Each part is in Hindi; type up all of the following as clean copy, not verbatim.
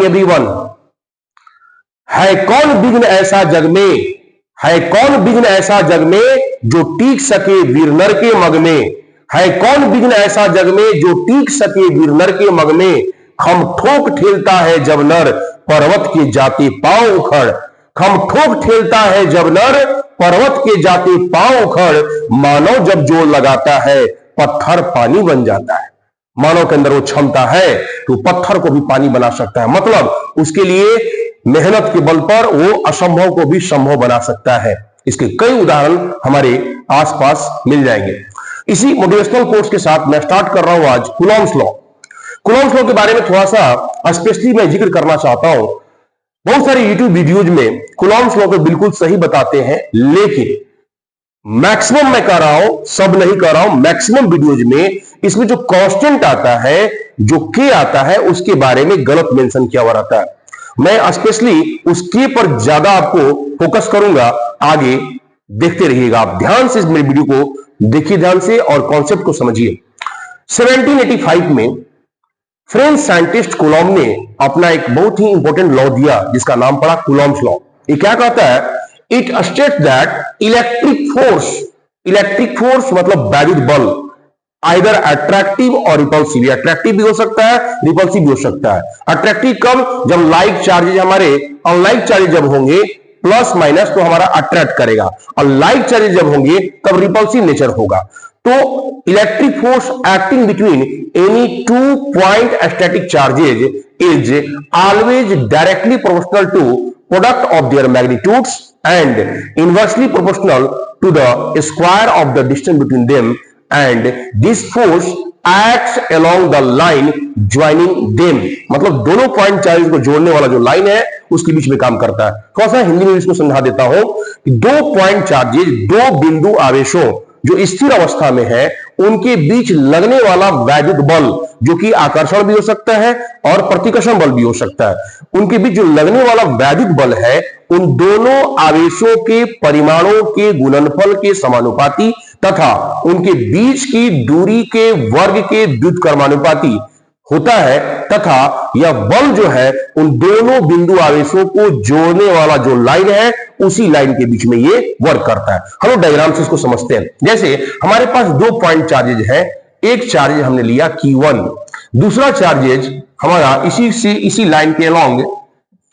एवरीवन। है कौन विघ्न ऐसा जग में, है कौन विघ्न ऐसा जग में जो टीक सके वीर नर के मग में। है कौन विघ्न ऐसा जग में जो टीक सके वीर नर के मग में। खम ठोक ठेलता है जब नर पर्वत के जाते पांव उखड़। खम ठोक ठेलता है जब नर पर्वत के जाते पांव उखड़। मानव जब जोर लगाता है पत्थर पानी बन जाता है। मानव के अंदर वो क्षमता है तो पत्थर को भी पानी बना सकता है। मतलब उसके लिए मेहनत के बल पर वो असंभव को भी संभव बना सकता है। इसके कई उदाहरण हमारे आसपास मिल जाएंगे। इसी मोटिवेशनल कोर्स के साथ मैं स्टार्ट कर रहा हूं आज कूलॉम्स लॉ। कूलॉम्स लॉ के बारे में थोड़ा सा स्पेशली मैं जिक्र करना चाहता हूं। बहुत सारे यूट्यूब वीडियोज में कूलॉम्स लॉ को बिल्कुल सही बताते हैं, लेकिन मैक्सिमम मैं कर रहा हूं, सब नहीं कर रहा हूं, मैक्सिमम वीडियोज में इसमें जो कांस्टेंट आता है, जो के आता है, उसके बारे में गलत मेंशन किया हुआ रहता है। मैं स्पेशली उस के पर ज्यादा आपको फोकस करूंगा। आगे देखते रहिएगा, आप ध्यान से इस मेरी वीडियो को देखिए, ध्यान से, और कॉन्सेप्ट को समझिए। 1785 में फ्रेंच साइंटिस्ट कूलॉम ने अपना एक बहुत ही इंपॉर्टेंट लॉ दिया जिसका नाम पड़ा कूलॉम्स लॉ। ये क्या कहता है? It states that electric force मतलब वैद्युत बल आइदर अट्रैक्टिव और रिपल्सिव। अट्रैक्टिव भी हो सकता है, रिपल्सिव भी हो सकता है। अट्रैक्टिव कब? जब लाइक चार्जेज हमारे अनलाइक चार्जेज जब होंगे प्लस माइनस तो हमारा अट्रैक्ट करेगा, और लाइक चार्जेज जब होंगे तब रिपल्सिव नेचर होगा। तो electric force acting between any 2 point static charges is always directly proportional to product of their magnitudes and inversely proportional to the square of the distance between them, and this force acts along the line joining them। मतलब दोनों पॉइंट चार्जेस को जोड़ने वाला जो लाइन है उसके बीच में काम करता है। थोड़ा सा हिंदी में इसको समझा देता हूं कि दो पॉइंट चार्जेस, दो बिंदु आवेशों जो स्थिर अवस्था में है, उनके बीच लगने वाला वैद्युत बल, जो कि आकर्षण भी हो सकता है और प्रतिकर्षण बल भी हो सकता है, उनके बीच जो लगने वाला वैद्युत बल है, उन दोनों आवेशों के परिमाणों के गुणनफल के समानुपाती तथा उनके बीच की दूरी के वर्ग के व्युत्क्रमानुपाती होता है, तथा यह बल जो है उन दोनों बिंदु आवेशों को जोड़ने वाला जो लाइन है उसी लाइन के बीच में ये वर्क करता है। हम लोग डायग्राम से इसको समझते हैं। जैसे हमारे पास दो पॉइंट चार्जेज है, एक चार्ज हमने लिया Q1, दूसरा चार्जेज हमारा इसी लाइन के अलोंग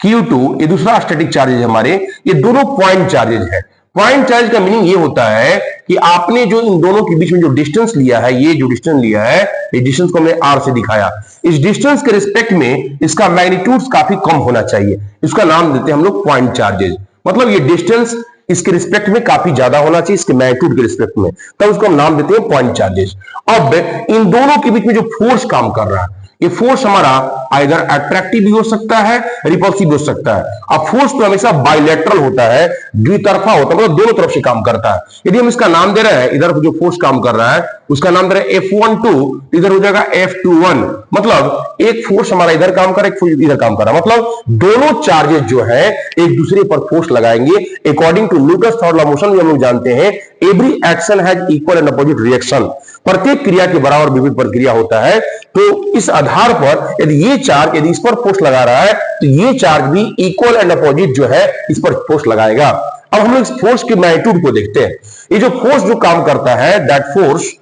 Q2, ये दूसरा स्टैटिक चार्जेज हमारे, ये दोनों पॉइंट चार्जेज है। पॉइंट चार्ज का मीनिंग ये होता है कि आपने जो इन दोनों के बीच में जो डिस्टेंस लिया है, ये जो डिस्टेंस लिया है, ये डिस्टेंस को हमने R से दिखाया। इस डिस्टेंस के रिस्पेक्ट में इसका मैग्नीट्यूड काफी कम होना चाहिए, इसका नाम देते हैं हम लोग पॉइंट चार्जेज। मतलब ये डिस्टेंस इसके रिस्पेक्ट में काफी ज्यादा होना चाहिए, इसके मैग्नीट्यूड के रिस्पेक्ट में, तब उसको हम नाम देते हैं पॉइंट चार्जेज। अब इन दोनों के बीच में जो फोर्स काम कर रहा है, ये फोर्स हमारा आइदर अट्रैक्टिव भी हो सकता है, रिपल्सिव भी हो सकता है। अब फोर्स तो हमेशा बाइलेटरल होता है, द्वितरफा होता है, मतलब दोनों तरफ से काम करता है। यदि हम इसका नाम दे रहे हैं, इधर जो फोर्स काम कर रहा है उसका नाम दे रहे हैं F12, इधर हो जाएगा F21। मतलब एक फोर्स हमारा इधर काम कर रहा है, एक फोर्स इधर काम कर रहा है। मतलब दोनों चार्जेस जो है एक दूसरे पर फोर्स लगाएंगे। According to Newton's third law of motion हम लोग जानते हैं, every action has equal and opposite reaction. प्रत्येक क्रिया के बराबर विपरीत प्रतिक्रिया होता है। तो इस आधार पर यदि ये चार्ज यदि इस पर फोर्स लगा रहा है तो ये चार्ज भी इक्वल एंड अपोजिट जो है इस पर फोर्स लगाएगा। अब हम लोग इस फोर्स के मैग्नीट्यूड को देखते हैं। ये जो फोर्स जो काम करता है, दैट फोर्स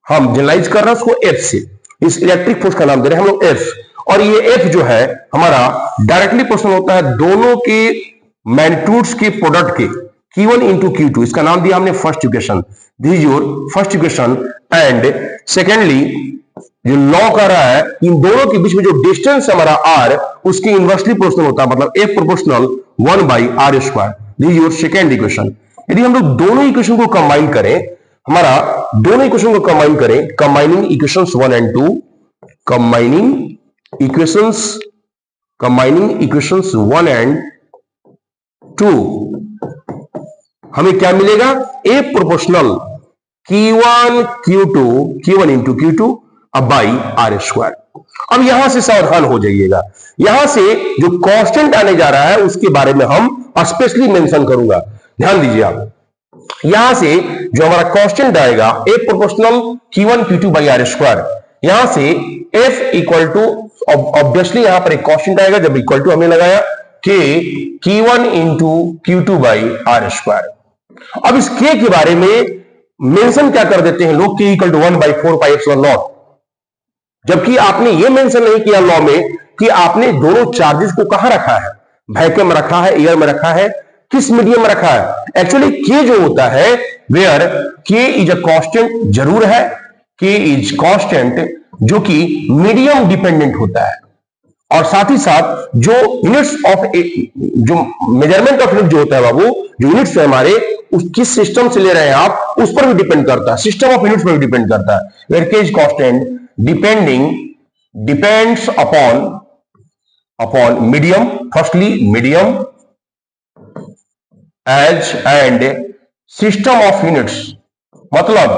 हम जनरलाइज कर रहे हैं उसको F से। इस इलेक्ट्रिक फोर्स का नाम दे रहे हैं हम लोग F, और ये F जो है हमारा डायरेक्टली प्रोपोर्शनल होता है दोनों के मैग्नीट्यूड्स के प्रोडक्ट के, Q1 into Q2। इसका नाम दिया हमने first equation. This is your first equation. And secondly जो लॉ कर रहा है, इन दोनों के बीच में जो डिस्टेंस हमारा R उसके इनवर्सली प्रोपोर्शनल होता है, मतलब F proportional 1/r²। This is your second equation. यदि हम लोग दोनों इक्वेशन को कंबाइन करें, हमारा दोनों इक्वेशन को कंबाइन करें, combining equations 1 and 2, combining equations 1 and 2, हमें क्या मिलेगा? A proportional Q1 into Q2 by R²। अब यहां से सावधान हो जाइएगा, यहां से जो कांस्टेंट आने जा रहा है उसके बारे में हम स्पेशली मेंशन करूंगा। ध्यान दीजिए आप, यहां से जो हमारा कांस्टेंट आएगा A proportional Q1 Q2 by R², यहां से F इक्वल टू ऑब्वियसली यहां पर एक कांस्टेंट आएगा जब इक्वल टू हमने लगाया k Q1 into Q2 by R square. अब इस k के बारे में मेंशन क्या कर देते हैं लोग, k इक्वल टू 1/4πε0, जबकि आपने ये मेंशन नहीं किया लॉ में कि आपने दोनों चार्जेस को कहां रखा है, वैक्यूम में रखा है, एयर में रखा है, किस मीडियम में रखा है। एक्चुअली k जो होता है where k is a constant जरूर है, k इज कांस्टेंट जो कि मीडियम डिपेंडेंट होता है, और साथ ही साथ जो यूनिट्स ऑफ जो मेजरमेंट ऑफ यूनिट जो होता है बाबू, जो यूनिट्स है हमारे, उस किस सिस्टम से ले रहे हैं आप उस पर भी डिपेंड करता है, सिस्टम ऑफ यूनिट्स पर भी डिपेंड करता है। Where k is constant depends upon medium, firstly medium as and system of units. मतलब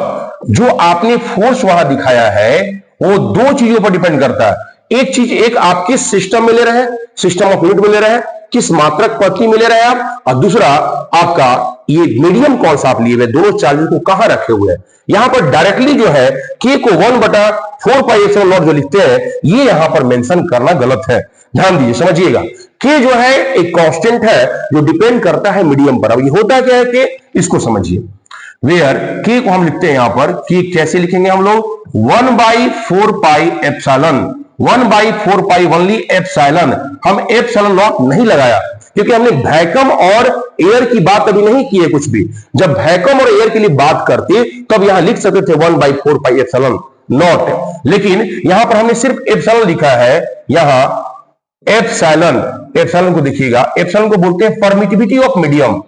जो आपने फोर्स वहां दिखाया है वो दो चीजों पर डिपेंड करता है। एक चीज, एक आप किस सिस्टम में ले रहे हैं, सिस्टम ऑफ यूनिट में ले रहे हैं, किस मात्रक पद्धति में ले रहे हैं आप, और दूसरा आपका ये मीडियम कौन सा आप लिए हुए, दोनों चार्जेस को कहां रखे हुए हैं। यहां पर डायरेक्टली जो है k को 1/4πε0 जो लिखते हैं, ये यहां पर मेंशन करना गलत है, ध्यान दीजिए, समझिएगा। k जो है एक कांस्टेंट है जो डिपेंड करता है मीडियम पर। अब ये होता क्या है k, इसको समझिए। वेयर k को हम लिखते हैं यहां पर, k कैसे लिखेंगे हम लोग, 1/4πε, 1/4π ओनली एप्सिलॉन। हम एप्सिलॉन नॉट नहीं लगाया क्योंकि हमने वैक्यूम और एयर की बात अभी नहीं की है कुछ भी। जब वैक्यूम और एयर के लिए बात करते तब यहां लिख सकते थे 1/4π एप्सिलॉन नॉट, लेकिन यहां पर हमने सिर्फ एप्सिलॉन लिखा है। यहां एप्सिलॉन, एप्सिलॉन को देखिएगा, एप्सिलॉन को बोलते हैं permittivity of medium,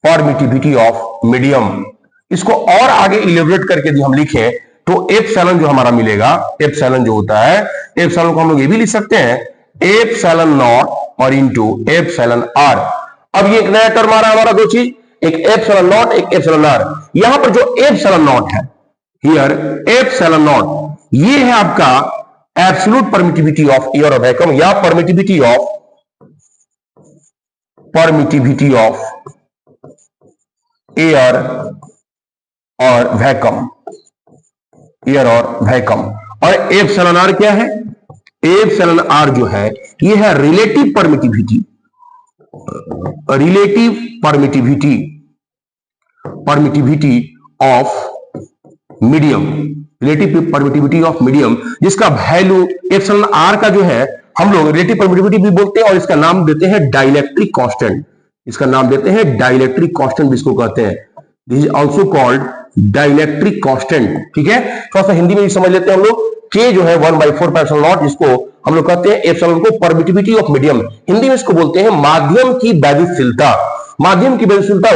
permittivity of medium. इसको और आगे इलेबोरेट करके यदि हम लिखें तो एप्सिलॉन जो हमारा मिलेगा, एप्सिलॉन जो होता है, एप्सिलॉन को हम लोग ये भी लिख सकते हैं एप्सिलॉन नॉट और इंटू एप्सिलॉन आर। अब ये एक नया टर्म आ रहा है हमारा, दो चीज, एक एप्सिलॉन नॉट, एक एप्सिलॉन आर। यहां पर जो एप्सिलॉन नॉट है, हियर एप्सिलॉन नॉट, ये है आपका एब्सोल्यूट परमिटिविटी ऑफ एयर और वैक्यूम, या परमिटिविटी ऑफ एयर और वैक्यूम, एयर और वैक्यूम। और एप्सिलॉन आर क्या है, एप्सिलॉन आर जो है ये है relative permittivity of medium, relative permittivity of medium, जिसका वैल्यू एप्सिलॉन आर का जो है हम लोग रिलेटिव परमिटिविटी भी बोलते हैं, और इसका नाम देते हैं डाइलेक्ट्रिक कांस्टेंट, इसका नाम देते हैं डाइलेक्ट्रिक कांस्टेंट जिसको कहते हैं, this is also called dielectric constant. ठीक है, थोड़ा सा हिंदी में भी समझ लेते हैं हम लोग। k जो है 1/4πε0, जिसको हम लोग कहते हैं एप्सिलॉन को परमिटिविटी ऑफ मीडियम, हिंदी में इसको बोलते हैं माध्यम की वैद्युशीलता। माध्यम की वैद्युशीलता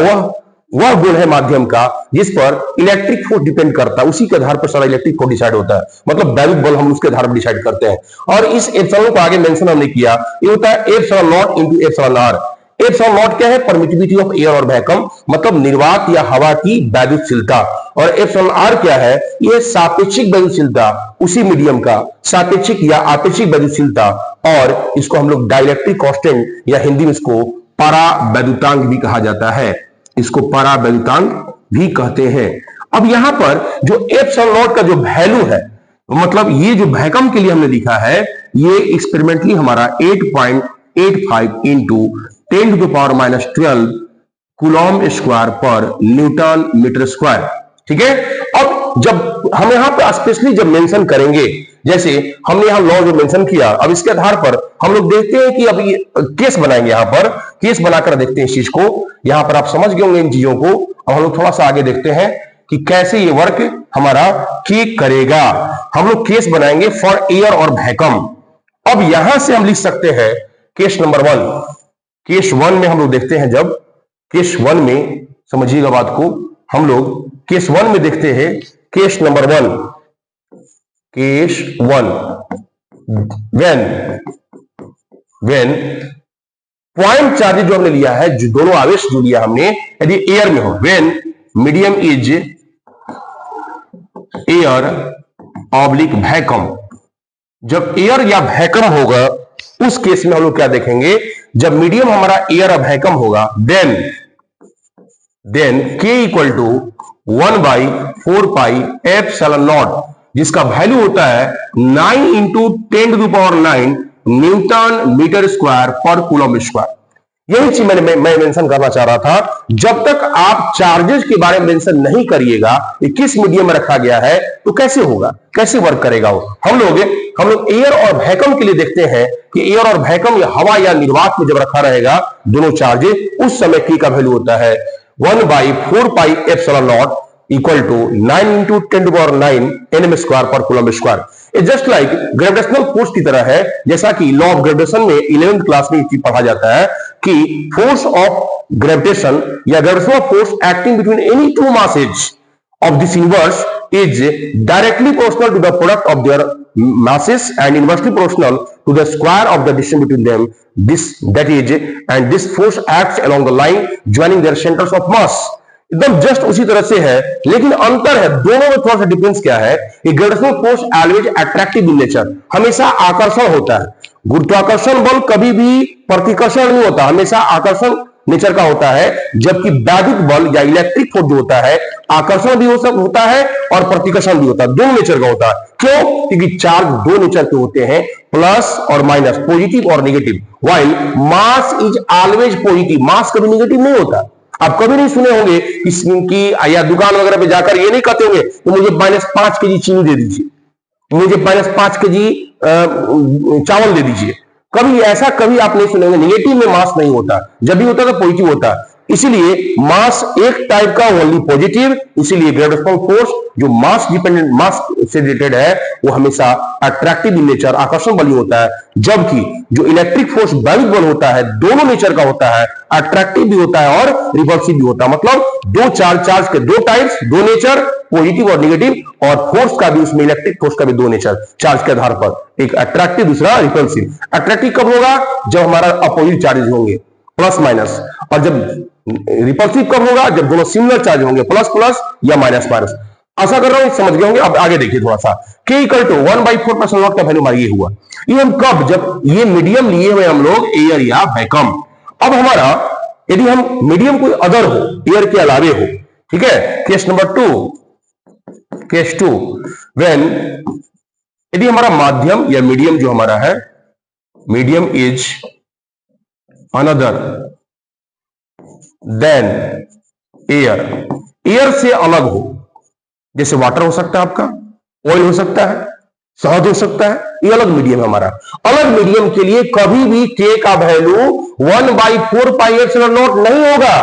वह गुण है माध्यम का जिस पर इलेक्ट्रिक फोर्स डिपेंड करता है, उसी के आधार पर सारा इलेक्ट्रिक फोर्स डिसाइड होता है, मतलब वैद्युत बल हम उसके आधार पर डिसाइड करते हैं। और इस एप्सिलॉन को आगे मेंशन हमने किया, ये होता है epsilon not into epsilon R. Epsilon not क्या है, परमिटिविटी ऑफ एयर और वैक्यूम, मतलब निर्वात या हवा की वैद्युशीलता। और एप्सिलॉन आर क्या है, यह सापेक्षिक वैद्युशीलता, उसी मीडियम का सापेक्षिक या आपेक्षिक वैद्युशीलता, और इसको हम लोग डाइलेक्ट्रिक कांस्टेंट या हिंदी में इसको परावैद्युतांक भी कहा जाता है, इसको परावैद्युतांक भी कहते हैं। अब यहां पर जो एप्सिलॉन नॉट का जो वैल्यू है, मतलब ये जो वैक्यूम के लिए हमने लिखा है, ये एक्सपेरिमेंटली हमारा 8.85 इंटू 10⁻⁻12 कूलॉम स्क्वायर पर न्यूटन मीटर स्क्वायर। ठीक है, अब जब हम यहां पर स्पेशली जब मेंशन करेंगे, जैसे हमने यहां लॉ जो मेंशन किया, अब इसके आधार पर हम लोग देखते हैं कि अब ये केस बनाएंगे, यहां पर केस बनाकर देखते हैं इस चीज को। यहां पर आप समझ गए होंगे इन चीजों को। अब हम लोग थोड़ा सा आगे देखते हैं कि कैसे ये वर्क हमारा की करेगा। हम लोग केस बनाएंगे फॉर एयर और वैक्यूम। अब यहां से हम लिख सकते हैं केस नंबर 1। केस 1 में हम लोग देखते हैं, जब केस 1 में समझिएगा बात को, हम लोग केस 1 में देखते हैं, case number 1, case 1, when point charge जो हमने लिया है, जो दोनों आवेश जो लिया हमने, यदि एयर में हो, when medium is air oblique vacuum, जब एयर या वैक्यूम होगा उस केस में हम लोग क्या देखेंगे, जब मीडियम हमारा एयर और वैक्यूम होगा, then k equal to 1/4π epsilon naught. जिसका वैल्यू होता है 9 इंटू 10⁹ न्यूटन मीटर स्क्वायर पर कूलम स्क्वायर। यही चीज मैं मेंशन करना चाह रहा था। जब तक आप चार्जेस के बारे में मेंशन नहीं करिएगा कि किस मीडियम में रखा गया है तो कैसे होगा, कैसे वर्क करेगा वो। हम लोग एयर और वैक्यूम के लिए देखते हैं कि एयर और वैक्यूम या हवा या निर्वात में जब रखा रहेगा दोनों चार्जेस, उस समय की का वैल्यू होता है 1/4πε0 equal to 9 into 10⁹ nm square पर coulomb square. Just like gravitational force की तरह है, जैसा कि लॉ ऑफ ग्रेविटेशन में 11th क्लास में पढ़ा जाता है कि फोर्स ऑफ ग्रेविटेशन या gravitational force acting between any two masses of this universe is directly proportional to the product of their masses and inversely proportional to the square of the distance between them. This force acts along the line joining their centers of mass. एकदम जस्ट उसी तरह से है, लेकिन अंतर है दोनों में। थोड़ा सा डिफरेंस क्या है कि gravitational force always attractive in nature, हमेशा आकर्षण होता है। गुरुत्वाकर्षण बल कभी भी प्रतिकर्षण नहीं होता, हमेशा आकर्षण नेचर का होता है। जबकि वैद्युत बल या इलेक्ट्रिक फोर्स जो होता है आकर्षण भी होता है और प्रतिकर्षण भी होता है, दोनों नेचर का होता है। क्यों? क्योंकि चार्ज दो नेचर के होते हैं, प्लस और माइनस, पॉजिटिव और negative. While mass is always positive, mass कभी नेगेटिव नहीं होता। आप कभी नहीं सुने होंगे कि या दुकान वगैरह पे जाकर ये नहीं कहते होंगे कि मुझे -5 kg चीनी दे दीजिए, मुझे -5 kg चावल दे दीजिए। कभी ऐसा कभी आप नहीं सुनेंगे। नेगेटिव में मास नहीं होता, जब भी होता है तो पॉजिटिव होता है। इसीलिए मास एक टाइप का ओनली पॉजिटिव, इसीलिए ग्रेविटेशनल फोर्स जो मास डिपेंडेंट, मास से रिलेटेड है, वो हमेशा अट्रैक्टिव इन नेचर, आकर्षण बली होता है। जबकि जो इलेक्ट्रिक फोर्स वैद्युत बल होता है दोनों नेचर का होता है, अट्रैक्टिव भी होता है और रिपल्सिव भी होता है। मतलब दो चार्ज के दो टाइप्स, दो नेचर, पॉजिटिव और नेगेटिव, और फोर्स का भी उसमें इलेक्ट्रिक फोर्स का भी दो नेचर चार्ज के आधार पर, एक अट्रैक्टिव दूसरा रिपल्सिव। अट्रैक्टिव कब होगा? जब हमारा अपोजिट चार्जेस होंगे, प्लस माइनस। और जब रिपल्सिव कब होगा? जब दोनों सिमिलर चार्ज होंगे, प्लस प्लस या माइनस माइनस। आशा कर रहा हूं समझ गए होंगे। अब आगे देखिए थोड़ा सा, K इक्वल टू 1/4πε0 का वैल्यू हमारा ये हुआ। ये हम कब? जब ये मीडियम लिए हुए हम लोग एयर या वैक्यूम। अब हमारा यदि हम मीडियम कोई अदर हो, एयर के अलावे हो, ठीक है। केस नंबर 2, केस 2 व्हेन यदि हमारा माध्यम या मीडियम जो हमारा है, medium is another than air, air से अलग हो, जैसे वाटर हो सकता है आपका, ऑयल हो सकता है, शहद हो सकता है, ये अलग मीडियम है हमारा। अलग मीडियम के लिए कभी भी K का वैल्यू 1/4πε0 नहीं होगा,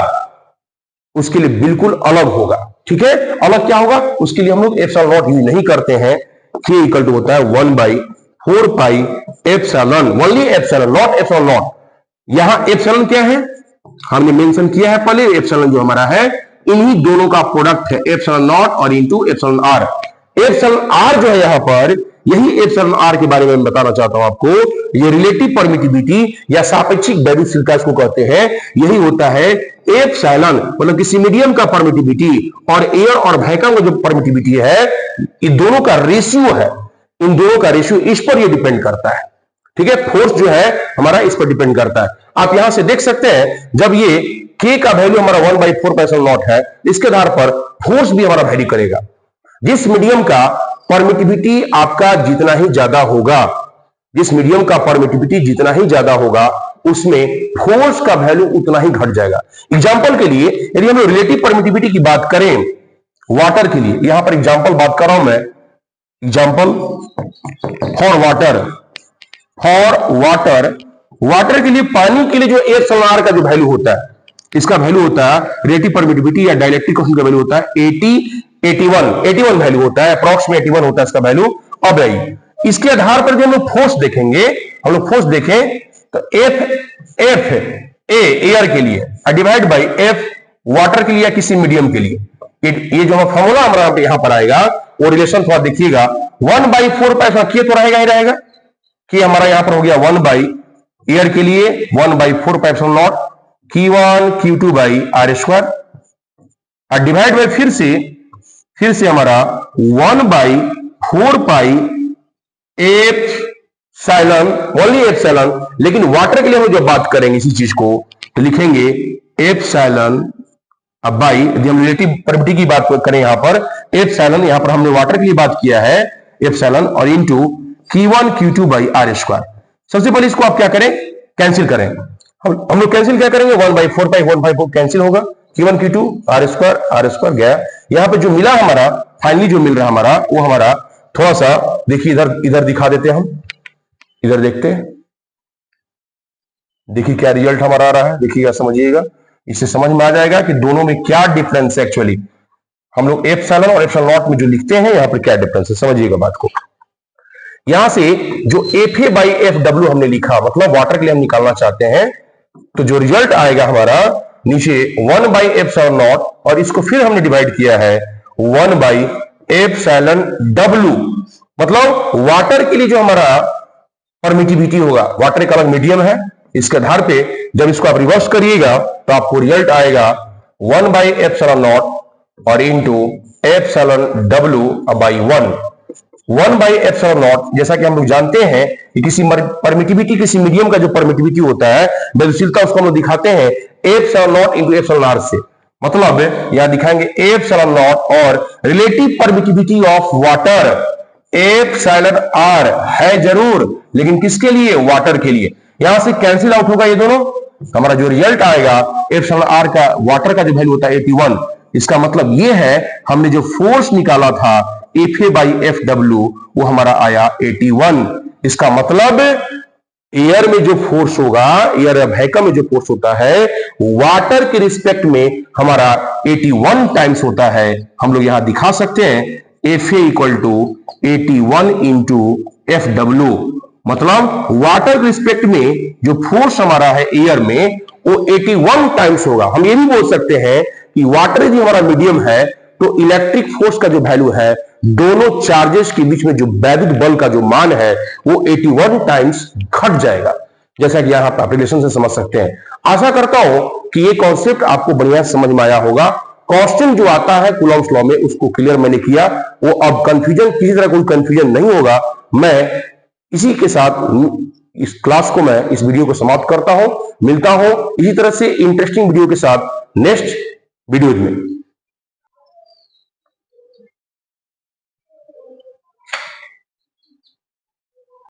उसके लिए बिल्कुल अलग होगा। ठीक है, अलग क्या होगा? उसके लिए हम लोग ε0 यूज नहीं करते हैं। K इक्वल टू होता है 1/4πε, ओनली एप्सिलॉन, नॉट ε0। यहां एप्सिलॉन क्या है? हमने मेंशन किया है पहले, एप्सिलॉन जो हमारा है इन्हीं दोनों का प्रोडक्ट है, ε0 और इंटू εr। εr जो है यहां पर, यही εr के बारे में मैं बताना चाहता हूं आपको। ये रिलेटिव परमिटिविटी या सापेक्षिक वैद्युतशीलता इसको कहते हैं। यही होता है एप्सिलॉन, मतलब किसी मीडियम का परमिटिविटी और एयर और वैक्यूम का जो परमिटिविटी है, ये दोनों का रेशियो है। इन दोनों का रेशियो इस पर ये डिपेंड करता है। ठीक है, फोर्स जो है हमारा इस पर डिपेंड करता है। आप यहां से देख सकते हैं, जब ये K का वैल्यू हमारा 1/4πε0 है, इसके आधार पर फोर्स भी हमारा वैरी करेगा। जिस मीडियम का परमिटिविटी आपका जितना ही ज्यादा होगा, जिस मीडियम का परमिटिविटी जितना ही ज्यादा होगा, उसमें फोर्स का वैल्यू उतना ही घट जाएगा। एग्जांपल के लिए यदि हम रिलेटिव परमिटिविटी की बात करें वाटर के लिए, यहां पर एग्जांपल बात कर रहा हूं मैं, एग्जांपल फॉर वाटर, वाटर के लिए, पानी के लिए जो εr का जो वैल्यू होता है, इसका वैल्यू होता है रिलेटिव परमिटिविटी या डाइलेक्ट्रिक कोएफिशिएंट का वैल्यू होता है 81 वैल्यू होता है, अप्रॉक्सीमेट 81 होता है इसका वैल्यू। अब इसके आधार पर जो हम लोग फोर्स देखेंगे, हम लोग फोर्स देखें तो एफ एयर के लिए डिवाइड बाई एफ वाटर के लिए या किसी मीडियम के लिए, ये जो फॉर्मूला हमारा यहां पर आएगा वो रिलेशन थोड़ा देखिएगा। 1/4π तो रहेगा ही रहेगा कि हमारा यहां पर हो गया 1 बाई एयर के लिए 1/4πε0 Q1 Q2 by R square, और डिवाइड बाई फिर से हमारा 1/4π एप्सिलॉन, ओनली एप्सिलॉन। लेकिन वाटर के लिए हम जब बात करेंगे इसी चीज को तो लिखेंगे एप्सिलॉन बाई, यदि हम रिलेटिव परमिटिविटी की बात करें यहां पर एप्सिलॉन, यहां पर हमने वाटर के लिए बात किया है एप्सिलॉन और into Q1 Q2 by R square. सबसे पहले इसको आप क्या करें, कैंसिल करें। हम लोग कैंसिल क्या करेंगे, 1/4 पाई 1/4 कैंसिल होगा, Q1 Q2 आर स्क्वायर गया। यहाँ पे जो मिला हमारा फाइनली जो मिल रहा है हमारा, वो हमारा थोड़ा सा देखिए इधर दिखा देते हैं हम, इधर देखते हैं, देखिए क्या रिजल्ट हमारा आ रहा है, देखिएगा समझिएगा, इससे समझ में आ जाएगा कि दोनों में क्या डिफरेंस है। एक्चुअली हम लोग एप्सिलॉन और एप्सिलॉन नॉट में जो लिखते हैं यहाँ पर क्या डिफरेंस है, समझिएगा बात को। यहां से जो FA बाई FW हमने लिखा, मतलब वाटर के लिए हम निकालना चाहते हैं, तो जो रिजल्ट आएगा हमारा नीचे 1 बाई एप्सिलॉन नॉट, और इसको फिर हमने डिवाइड किया है 1 बाई एप्सिलॉन W, मतलब वाटर के लिए जो हमारा परमिटिविटी होगा, वाटर एक अलग मीडियम है, इसके आधार पे जब इसको आप रिवर्स करिएगा तो आपको रिजल्ट आएगा 1 बाई एप्सिलॉन नॉट और into epsilon W by 1 by epsilon not. जैसा कि हम लोग जानते हैं कि किसी परमिटिविटी, किसी मीडियम का जो परमिटिविटी होता है, गतिशीलता, उसको हम लोग दिखाते हैं epsilon not into epsilon R से। मतलब यहां दिखाएंगे एप्सिलॉन नॉट और relative permittivity of water epsilon R है जरूर, लेकिन किसके लिए, वाटर के लिए। यहां से कैंसिल आउट होगा ये दोनों, हमारा जो रिजल्ट आएगा एप्सिलॉन R का, वाटर का जो वैल्यू होता है 81। इसका मतलब ये है हमने जो फोर्स निकाला था FA बाई FW, वो हमारा आया 81। इसका मतलब एयर में जो फोर्स होगा, एयर या वैक्यूम में जो फोर्स होता है, वाटर के रिस्पेक्ट में हमारा 81 टाइम्स होता है। हम लोग यहां दिखा सकते हैं FA equal to 81 into FW, मतलब वाटर के रिस्पेक्ट में जो फोर्स हमारा है एयर में, वो 81 टाइम्स होगा। हम ये भी बोल सकते हैं कि वाटर जो हमारा मीडियम है, तो इलेक्ट्रिक फोर्स का जो वैल्यू है, दोनों चार्जेस के बीच में जो वैद्युत बल का जो मान है, वो 81 टाइम्स घट जाएगा, जैसा कि यहां आप रिलेशन से समझ सकते हैं। आशा करता हूं कि ये कॉन्सेप्ट आपको बढ़िया समझ में आया होगा। कांस्टेंट जो आता है कूलम्ब्स लॉ में, उसको क्लियर मैंने किया, वो अब कंफ्यूजन, किसी तरह कोई कंफ्यूजन नहीं होगा। मैं इसी के साथ इस क्लास को, मैं इस वीडियो को समाप्त करता हूं। मिलता हूं इसी तरह से इंटरेस्टिंग वीडियो के साथ नेक्स्ट वीडियो में।